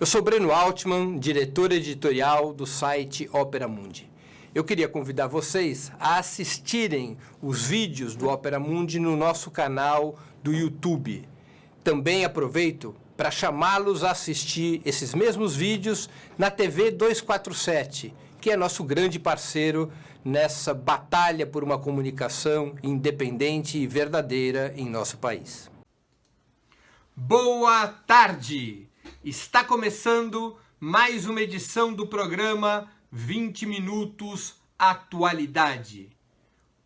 Eu sou Breno Altman, diretor editorial do site Opera Mundi. Eu queria convidar vocês a assistirem os vídeos do Opera Mundi no nosso canal do YouTube. Também aproveito para chamá-los a assistir esses mesmos vídeos na TV 247, que é nosso grande parceiro nessa batalha por uma comunicação independente e verdadeira em nosso país. Boa tarde! Está começando mais uma edição do programa 20 Minutos Atualidade.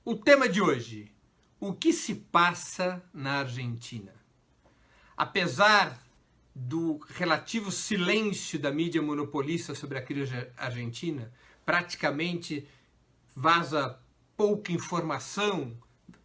O tema de hoje: o que se passa na Argentina? Apesar do relativo silêncio da mídia monopolista sobre a crise argentina, praticamente vaza pouca informação,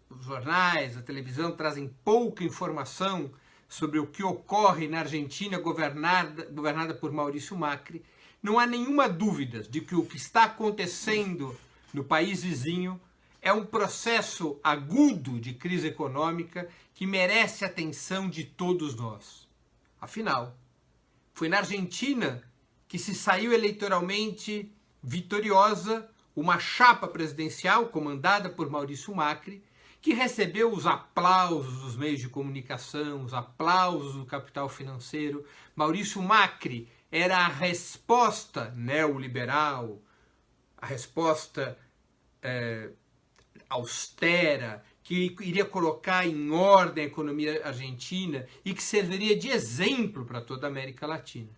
os jornais, a televisão trazem pouca informação sobre o que ocorre na Argentina governada por Maurício Macri. Não há nenhuma dúvida de que o que está acontecendo no país vizinho é um processo agudo de crise econômica que merece a atenção de todos nós. Afinal, foi na Argentina que se saiu eleitoralmente vitoriosa uma chapa presidencial comandada por Maurício Macri, que recebeu os aplausos dos meios de comunicação, os aplausos do capital financeiro. Maurício Macri era a resposta neoliberal, a resposta austera, que iria colocar em ordem a economia argentina e que serviria de exemplo para toda a América Latina.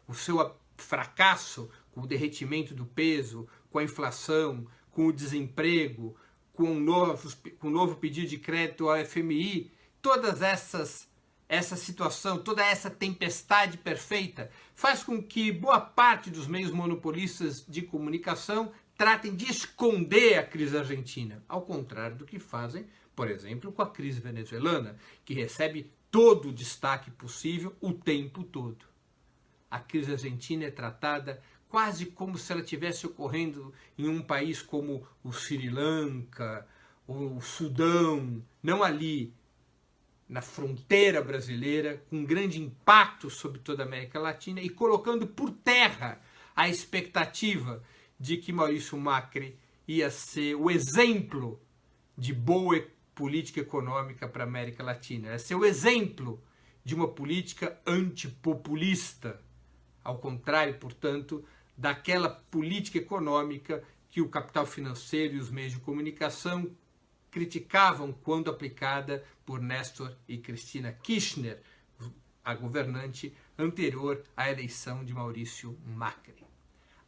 O seu fracasso com o derretimento do peso, com a inflação, com o desemprego, com o novo pedido de crédito ao FMI, todas essa situação, toda essa tempestade perfeita faz com que boa parte dos meios monopolistas de comunicação tratem de esconder a crise argentina, ao contrário do que fazem, por exemplo, com a crise venezuelana, que recebe todo o destaque possível o tempo todo. A crise argentina é tratada quase como se ela estivesse ocorrendo em um país como o Sri Lanka, ou o Sudão, não ali na fronteira brasileira, com grande impacto sobre toda a América Latina e colocando por terra a expectativa de que Maurício Macri ia ser o exemplo de boa política econômica para a América Latina, ia ser o exemplo de uma política antipopulista, ao contrário, portanto, daquela política econômica que o capital financeiro e os meios de comunicação criticavam quando aplicada por Néstor e Cristina Kirchner, a governante anterior à eleição de Maurício Macri.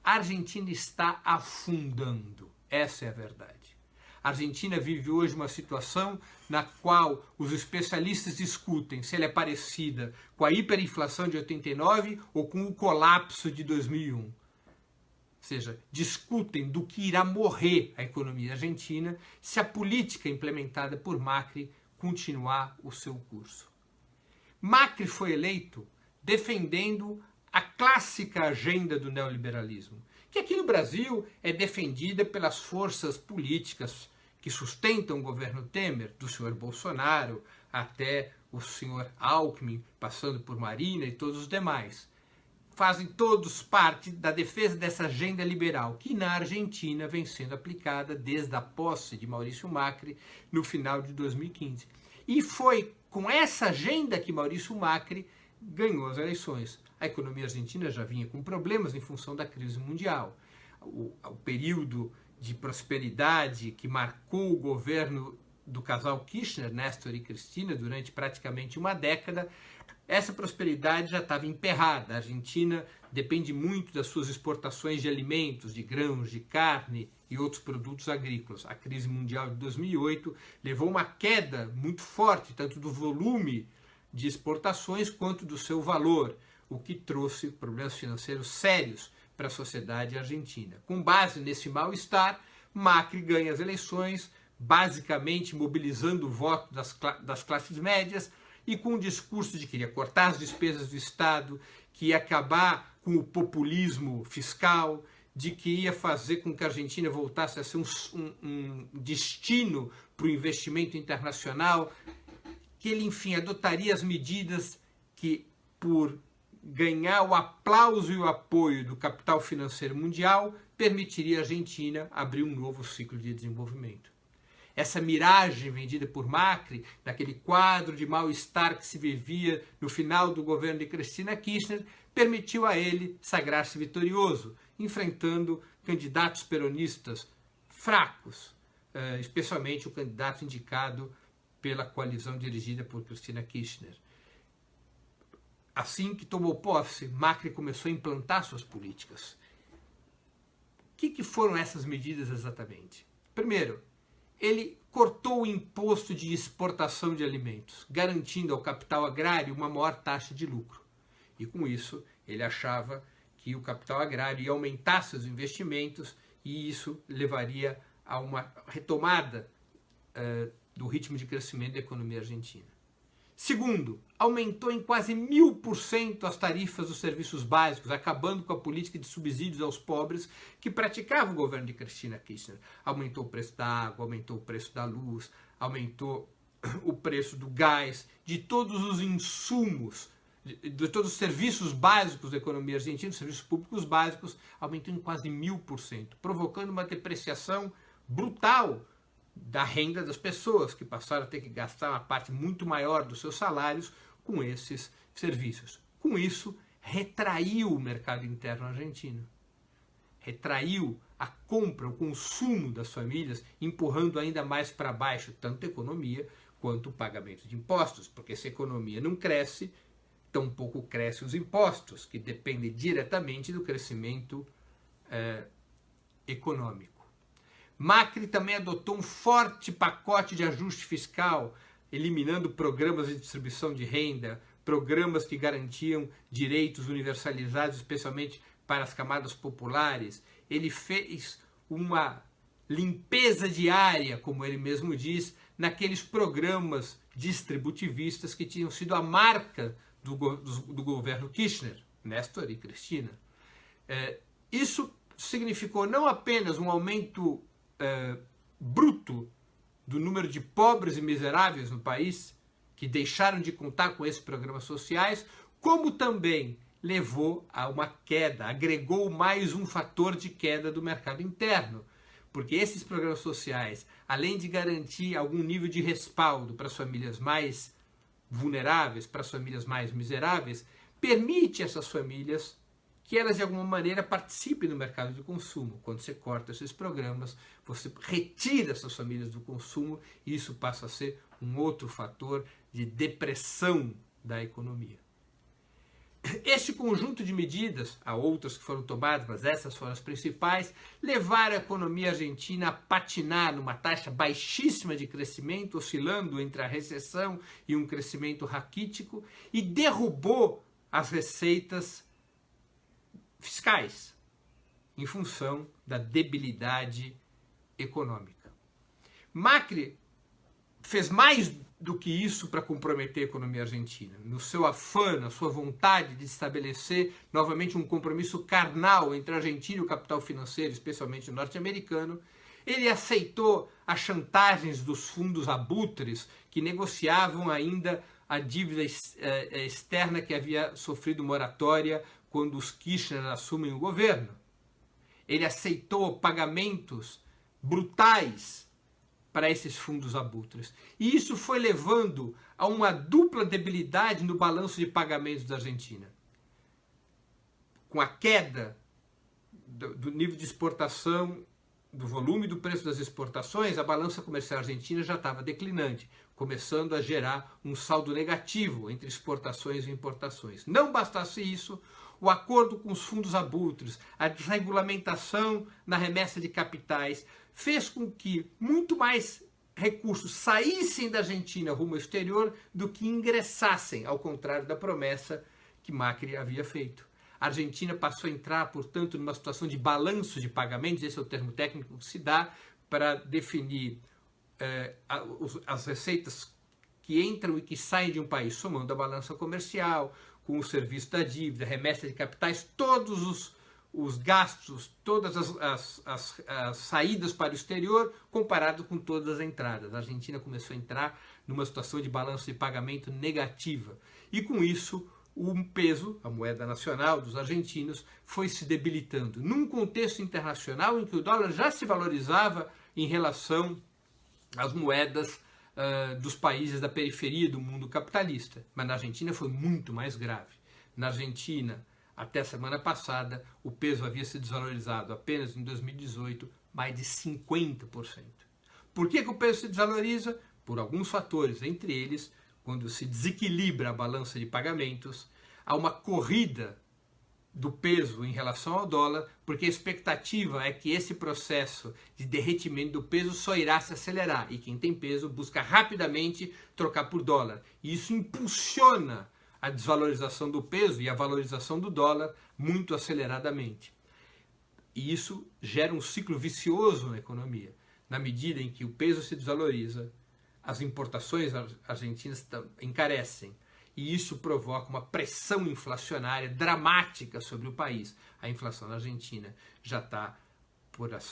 A Argentina está afundando, essa é a verdade. A Argentina vive hoje uma situação na qual os especialistas discutem se ela é parecida com a hiperinflação de 89 ou com o colapso de 2001. Ou seja, discutem do que irá morrer a economia argentina se a política implementada por Macri continuar o seu curso. Macri foi eleito defendendo a clássica agenda do neoliberalismo, que aqui no Brasil é defendida pelas forças políticas que sustentam o governo Temer, do senhor Bolsonaro até o senhor Alckmin, passando por Marina e todos os demais. Fazem todos parte da defesa dessa agenda liberal, que na Argentina vem sendo aplicada desde a posse de Maurício Macri no final de 2015. E foi com essa agenda que Maurício Macri ganhou as eleições. A economia argentina já vinha com problemas em função da crise mundial. O período de prosperidade que marcou o governo do casal Kirchner, Néstor e Cristina, durante praticamente uma década, essa prosperidade já estava emperrada. A Argentina depende muito das suas exportações de alimentos, de grãos, de carne e outros produtos agrícolas. A crise mundial de 2008 levou uma queda muito forte, tanto do volume de exportações quanto do seu valor, o que trouxe problemas financeiros sérios para a sociedade argentina. Com base nesse mal-estar, Macri ganha as eleições, basicamente mobilizando o voto das classes médias, e com o discurso de que iria cortar as despesas do Estado, que ia acabar com o populismo fiscal, de que ia fazer com que a Argentina voltasse a ser um destino para o investimento internacional, que ele, enfim, adotaria as medidas que, por ganhar o aplauso e o apoio do capital financeiro mundial permitiria à Argentina abrir um novo ciclo de desenvolvimento. Essa miragem vendida por Macri, naquele quadro de mal-estar que se vivia no final do governo de Cristina Kirchner, permitiu a ele sagrar-se vitorioso, enfrentando candidatos peronistas fracos, especialmente o candidato indicado pela coalizão dirigida por Cristina Kirchner. Assim que tomou posse, Macri começou a implantar suas políticas. O que foram essas medidas exatamente? Primeiro, ele cortou o imposto de exportação de alimentos, garantindo ao capital agrário uma maior taxa de lucro. E com isso, ele achava que o capital agrário ia aumentar seus investimentos e isso levaria a uma retomada do ritmo de crescimento da economia argentina. Segundo, aumentou em quase 1000% as tarifas dos serviços básicos, acabando com a política de subsídios aos pobres que praticava o governo de Cristina Kirchner. Aumentou o preço da água, aumentou o preço da luz, aumentou o preço do gás, de todos os insumos, de todos os serviços básicos da economia argentina, os serviços públicos básicos, aumentou em quase 1000%, provocando uma depreciação brutal da renda das pessoas, que passaram a ter que gastar uma parte muito maior dos seus salários com esses serviços. Com isso, retraiu o mercado interno argentino. Retraiu a compra, o consumo das famílias, empurrando ainda mais para baixo tanto a economia quanto o pagamento de impostos, porque se a economia não cresce, tampouco crescem os impostos, que dependem diretamente do crescimento econômico. Macri também adotou um forte pacote de ajuste fiscal, eliminando programas de distribuição de renda, programas que garantiam direitos universalizados, especialmente para as camadas populares. Ele fez uma limpeza diária, como ele mesmo diz, naqueles programas distributivistas que tinham sido a marca do governo Kirchner, Néstor e Cristina. Isso significou não apenas um aumento bruto do número de pobres e miseráveis no país, que deixaram de contar com esses programas sociais, como também levou a uma queda, agregou mais um fator de queda do mercado interno, porque esses programas sociais, além de garantir algum nível de respaldo para as famílias mais vulneráveis, para as famílias mais miseráveis, permite a essas famílias que elas de alguma maneira participem do mercado de consumo. Quando você corta esses programas, você retira essas famílias do consumo e isso passa a ser um outro fator de depressão da economia. Este conjunto de medidas, há outras que foram tomadas, mas essas foram as principais, levaram a economia argentina a patinar numa taxa baixíssima de crescimento, oscilando entre a recessão e um crescimento raquítico, e derrubou as receitas fiscais, em função da debilidade econômica. Macri fez mais do que isso para comprometer a economia argentina. No seu afã, na sua vontade de estabelecer novamente um compromisso carnal entre a Argentina e o capital financeiro, especialmente o norte-americano, ele aceitou as chantagens dos fundos abutres que negociavam ainda a dívida externa que havia sofrido moratória quando os Kirchner assumem o governo. Ele aceitou pagamentos brutais para esses fundos abutres. E isso foi levando a uma dupla debilidade no balanço de pagamentos da Argentina. Com a queda do nível de exportação, do volume do preço das exportações, a balança comercial argentina já estava declinante, começando a gerar um saldo negativo entre exportações e importações. Não bastasse isso, o acordo com os fundos abutres, a desregulamentação na remessa de capitais, fez com que muito mais recursos saíssem da Argentina rumo ao exterior do que ingressassem, ao contrário da promessa que Macri havia feito. A Argentina passou a entrar, portanto, numa situação de balanço de pagamentos, esse é o termo técnico que se dá para definir as receitas que entram e que saem de um país, somando a balança comercial, com o serviço da dívida, remessa de capitais, todos os gastos, todas as saídas para o exterior, comparado com todas as entradas. A Argentina começou a entrar numa situação de balanço de pagamento negativa. E com isso, o peso, a moeda nacional dos argentinos, foi se debilitando. Num contexto internacional em que o dólar já se valorizava em relação às moedas dos países da periferia do mundo capitalista. Mas na Argentina foi muito mais grave. Na Argentina, até a semana passada, o peso havia se desvalorizado apenas em 2018 mais de 50%. Por que o peso se desvaloriza? Por alguns fatores, entre eles, quando se desequilibra a balança de pagamentos, há uma corrida do peso em relação ao dólar, porque a expectativa é que esse processo de derretimento do peso só irá se acelerar, e quem tem peso busca rapidamente trocar por dólar. E isso impulsiona a desvalorização do peso e a valorização do dólar muito aceleradamente. E isso gera um ciclo vicioso na economia. Na medida em que o peso se desvaloriza, as importações argentinas encarecem. E isso provoca uma pressão inflacionária dramática sobre o país. A inflação na Argentina já está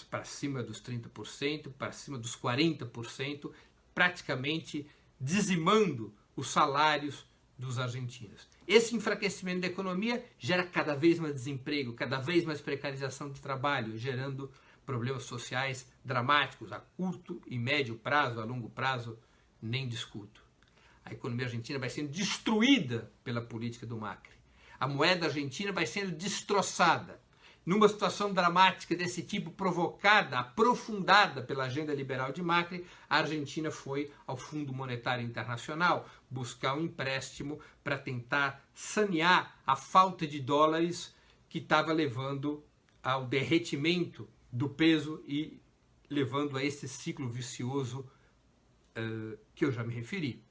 para cima dos 30%, para cima dos 40%, praticamente dizimando os salários dos argentinos. Esse enfraquecimento da economia gera cada vez mais desemprego, cada vez mais precarização de trabalho, gerando problemas sociais dramáticos a curto e médio prazo, a longo prazo, nem discuto. A economia argentina vai sendo destruída pela política do Macri. A moeda argentina vai sendo destroçada. Numa situação dramática desse tipo, provocada, aprofundada pela agenda liberal de Macri, a Argentina foi ao Fundo Monetário Internacional buscar um empréstimo para tentar sanear a falta de dólares que estava levando ao derretimento do peso e levando a esse ciclo vicioso que eu já me referi.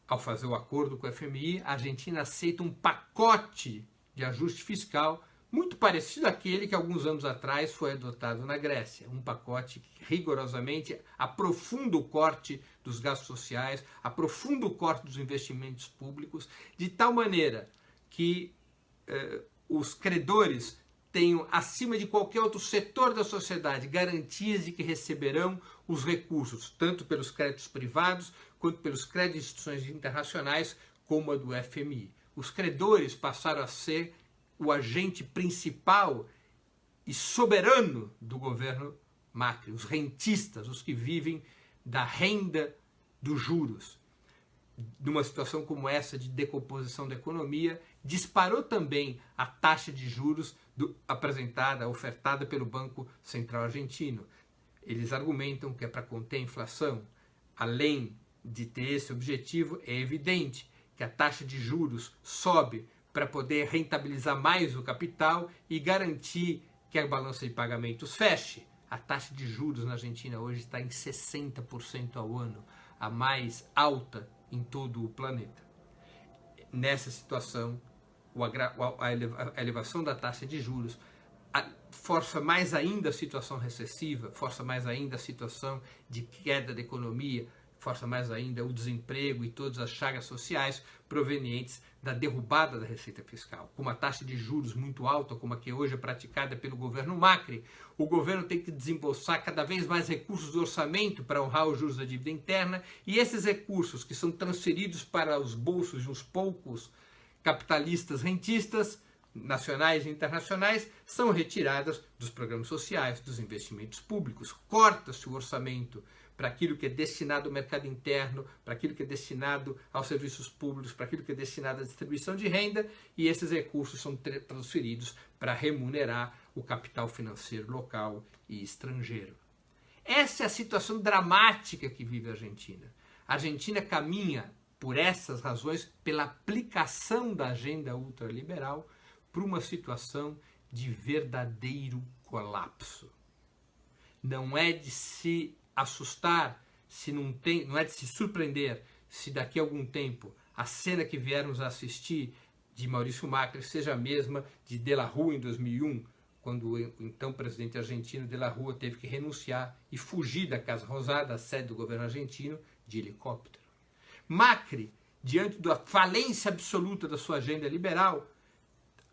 Ao fazer o acordo com o FMI, a Argentina aceita um pacote de ajuste fiscal muito parecido àquele que alguns anos atrás foi adotado na Grécia. Um pacote que rigorosamente aprofunda o corte dos gastos sociais, aprofunda o corte dos investimentos públicos, de tal maneira que os credores tenham, acima de qualquer outro setor da sociedade, garantias de que receberão os recursos, tanto pelos créditos privados, quanto pelos créditos de instituições internacionais, como a do FMI. Os credores passaram a ser o agente principal e soberano do governo Macri, os rentistas, os que vivem da renda dos juros. Numa situação como essa de decomposição da economia, disparou também a taxa de juros ofertada pelo Banco Central Argentino. Eles argumentam que é para conter a inflação. Além de ter esse objetivo, é evidente que a taxa de juros sobe para poder rentabilizar mais o capital e garantir que a balança de pagamentos feche. A taxa de juros na Argentina hoje está em 60% ao ano, a mais alta em todo o planeta. Nessa situação, a elevação da taxa de juros força mais ainda a situação recessiva, força mais ainda a situação de queda da economia, força mais ainda o desemprego e todas as chagas sociais provenientes da derrubada da receita fiscal. Com uma taxa de juros muito alta, como a que hoje é praticada pelo governo Macri, o governo tem que desembolsar cada vez mais recursos do orçamento para honrar os juros da dívida interna, e esses recursos que são transferidos para os bolsos de uns poucos capitalistas rentistas, nacionais e internacionais, são retiradas dos programas sociais, dos investimentos públicos. Corta-se o orçamento para aquilo que é destinado ao mercado interno, para aquilo que é destinado aos serviços públicos, para aquilo que é destinado à distribuição de renda, e esses recursos são transferidos para remunerar o capital financeiro local e estrangeiro. Essa é a situação dramática que vive a Argentina. A Argentina caminha, por essas razões, pela aplicação da agenda ultraliberal, para uma situação de verdadeiro colapso. Não é de se assustar, não é de se surpreender se daqui a algum tempo a cena que viermos a assistir de Maurício Macri seja a mesma de De la Rúa em 2001, quando o então presidente argentino De la Rúa teve que renunciar e fugir da Casa Rosada, a sede do governo argentino, de helicóptero. Macri, diante da falência absoluta da sua agenda liberal,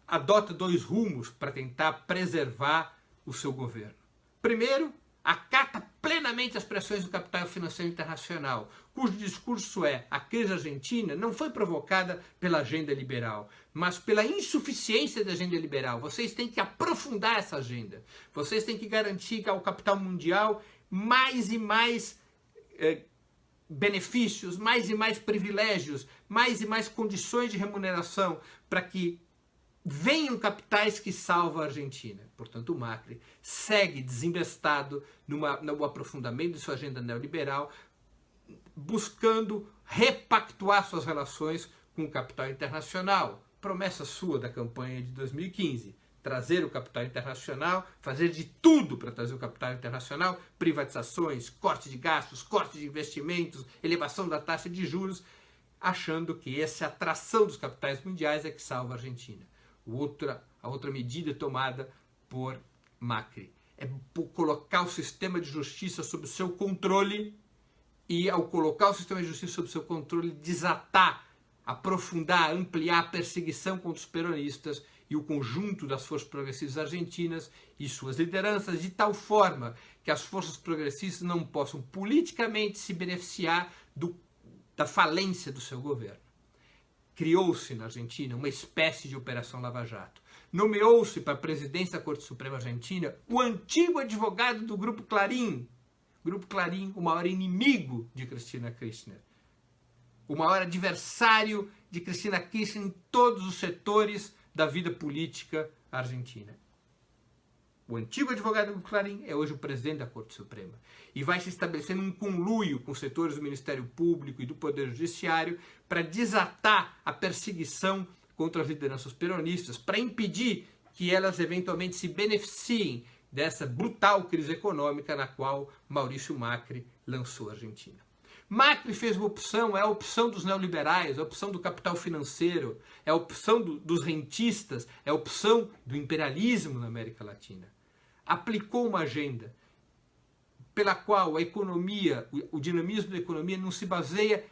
adota dois rumos para tentar preservar o seu governo. Primeiro, acata plenamente as pressões do capital financeiro internacional, cujo discurso é: a crise argentina não foi provocada pela agenda liberal, mas pela insuficiência da agenda liberal. Vocês têm que aprofundar essa agenda. Vocês têm que garantir ao capital mundial mais e mais benefícios, mais e mais privilégios, mais e mais condições de remuneração para que venham capitais que salvam a Argentina. Portanto, o Macri segue desembestado no aprofundamento de sua agenda neoliberal, buscando repactuar suas relações com o capital internacional. Promessa sua da campanha de 2015. Trazer o capital internacional, fazer de tudo para trazer o capital internacional, privatizações, corte de gastos, corte de investimentos, elevação da taxa de juros, achando que essa atração dos capitais mundiais é que salva a Argentina. A outra medida tomada por Macri é colocar o sistema de justiça sob o seu controle e, ao colocar o sistema de justiça sob o seu controle, desatar, aprofundar, ampliar a perseguição contra os peronistas e o conjunto das forças progressistas argentinas e suas lideranças, de tal forma que as forças progressistas não possam politicamente se beneficiar da falência do seu governo. Criou-se na Argentina uma espécie de Operação Lava Jato. Nomeou-se para a presidência da Corte Suprema Argentina o antigo advogado do Grupo Clarín. Grupo Clarín, o maior inimigo de Cristina Kirchner. O maior adversário de Cristina Kirchner em todos os setores da vida política argentina. O antigo advogado do Clarín é hoje o presidente da Corte Suprema. E vai se estabelecendo um conluio com os setores do Ministério Público e do Poder Judiciário para desatar a perseguição contra as lideranças peronistas, para impedir que elas eventualmente se beneficiem dessa brutal crise econômica na qual Maurício Macri lançou a Argentina. Macri fez uma opção, é a opção dos neoliberais, é a opção do capital financeiro, é a opção dos rentistas, é a opção do imperialismo na América Latina. Aplicou uma agenda pela qual a economia, o dinamismo da economia não se baseia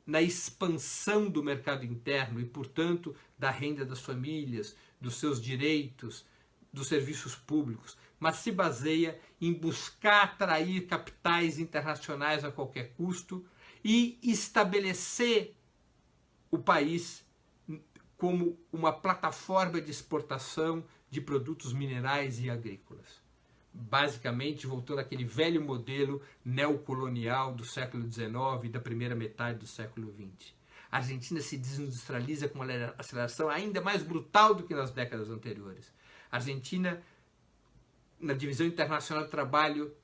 na expansão do mercado interno e, portanto, da renda das famílias, dos seus direitos, dos serviços públicos, mas se baseia em buscar atrair capitais internacionais a qualquer custo e estabelecer o país como uma plataforma de exportação de produtos minerais e agrícolas. Basicamente, voltando àquele velho modelo neocolonial do século XIX e da primeira metade do século XX. A Argentina se desindustrializa com uma aceleração ainda mais brutal do que nas décadas anteriores. A Argentina, na divisão internacional do trabalho,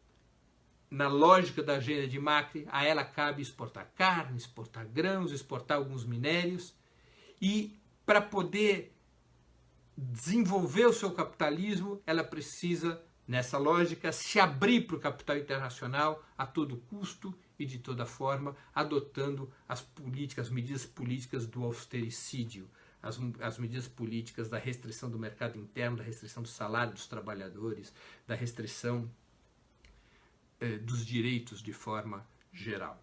na lógica da agenda de Macri, a ela cabe exportar carne, exportar grãos, exportar alguns minérios, e para poder desenvolver o seu capitalismo, ela precisa, nessa lógica, se abrir para o capital internacional a todo custo e de toda forma, adotando as medidas políticas do austericídio, as medidas políticas da restrição do mercado interno, da restrição do salário dos trabalhadores, da restrição dos direitos de forma geral.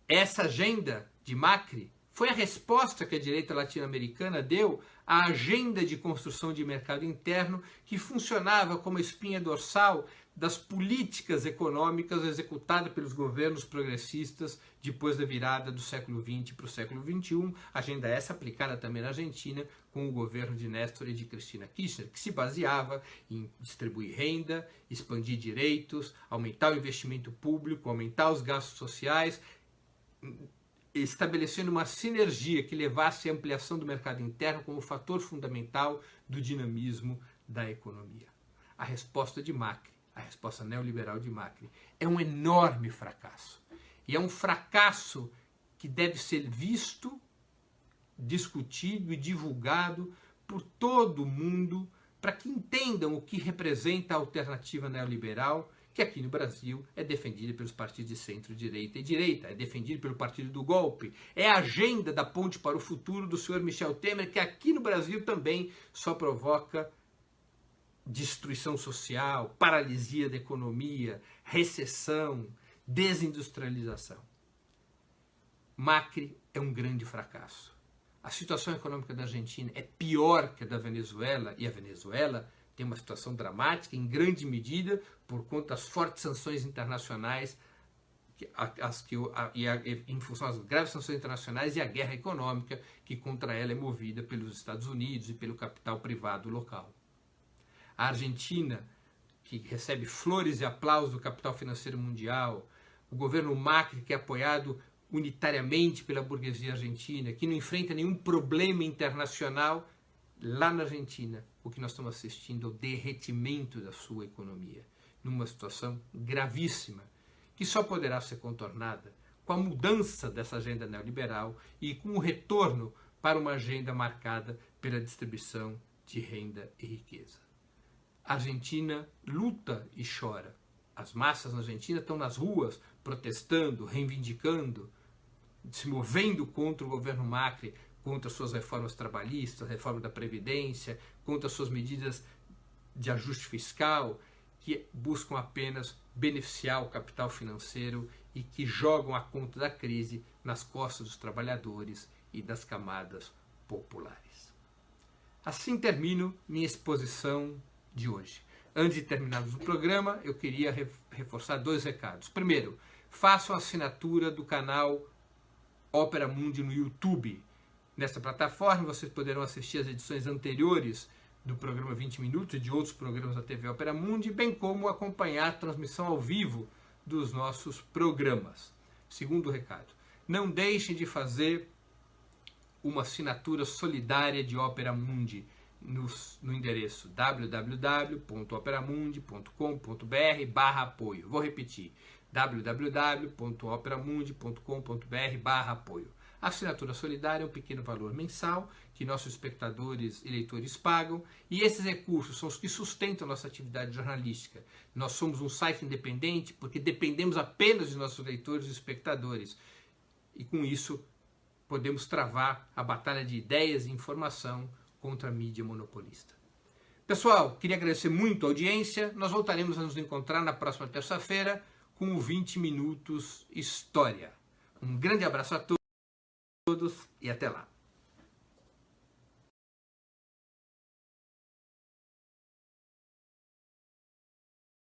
Essa agenda de Macri foi a resposta que a direita latino-americana deu à agenda de construção de mercado interno que funcionava como espinha dorsal das políticas econômicas executadas pelos governos progressistas depois da virada do século XX para o século XXI, agenda essa aplicada também na Argentina com o governo de Néstor e de Cristina Kirchner, que se baseava em distribuir renda, expandir direitos, aumentar o investimento público, aumentar os gastos sociais, estabelecendo uma sinergia que levasse à ampliação do mercado interno como fator fundamental do dinamismo da economia. A resposta de Macri, a resposta neoliberal de Macri, é um enorme fracasso. E é um fracasso que deve ser visto, discutido e divulgado por todo o mundo para que entendam o que representa a alternativa neoliberal, que aqui no Brasil é defendida pelos partidos de centro-direita e direita, é defendida pelo partido do golpe, é a agenda da ponte para o futuro do senhor Michel Temer, que aqui no Brasil também só provoca destruição social, paralisia da economia, recessão, desindustrialização. Macri é um grande fracasso. A situação econômica da Argentina é pior que a da Venezuela, e a Venezuela tem uma situação dramática, em grande medida, por conta das fortes sanções internacionais, em função das graves sanções internacionais e a guerra econômica que contra ela é movida pelos Estados Unidos e pelo capital privado local. A Argentina, que recebe flores e aplausos do capital financeiro mundial, o governo Macri, que é apoiado unitariamente pela burguesia argentina, que não enfrenta nenhum problema internacional, lá na Argentina, o que nós estamos assistindo é o derretimento da sua economia, numa situação gravíssima, que só poderá ser contornada com a mudança dessa agenda neoliberal e com o retorno para uma agenda marcada pela distribuição de renda e riqueza. A Argentina luta e chora. As massas na Argentina estão nas ruas protestando, reivindicando, se movendo contra o governo Macri, contra suas reformas trabalhistas, reforma da Previdência, contra suas medidas de ajuste fiscal, que buscam apenas beneficiar o capital financeiro e que jogam a conta da crise nas costas dos trabalhadores e das camadas populares. Assim termino minha exposição de hoje. Antes de terminarmos o programa, eu queria reforçar 2 recados. Primeiro, façam a assinatura do canal Opera Mundi no YouTube. Nesta plataforma vocês poderão assistir as edições anteriores do programa 20 Minutos e de outros programas da TV Opera Mundi, bem como acompanhar a transmissão ao vivo dos nossos programas. Segundo recado, não deixem de fazer uma assinatura solidária de Opera Mundi no endereço www.operamundi.com.br/apoio. Vou repetir, www.operamundi.com.br/apoio. A assinatura solidária é um pequeno valor mensal que nossos espectadores e leitores pagam, e esses recursos são os que sustentam nossa atividade jornalística. Nós somos um site independente porque dependemos apenas de nossos leitores e espectadores, e com isso podemos travar a batalha de ideias e informação contra a mídia monopolista. Pessoal, queria agradecer muito a audiência. Nós voltaremos a nos encontrar na próxima terça-feira com o 20 Minutos História. Um grande abraço a todos e até lá.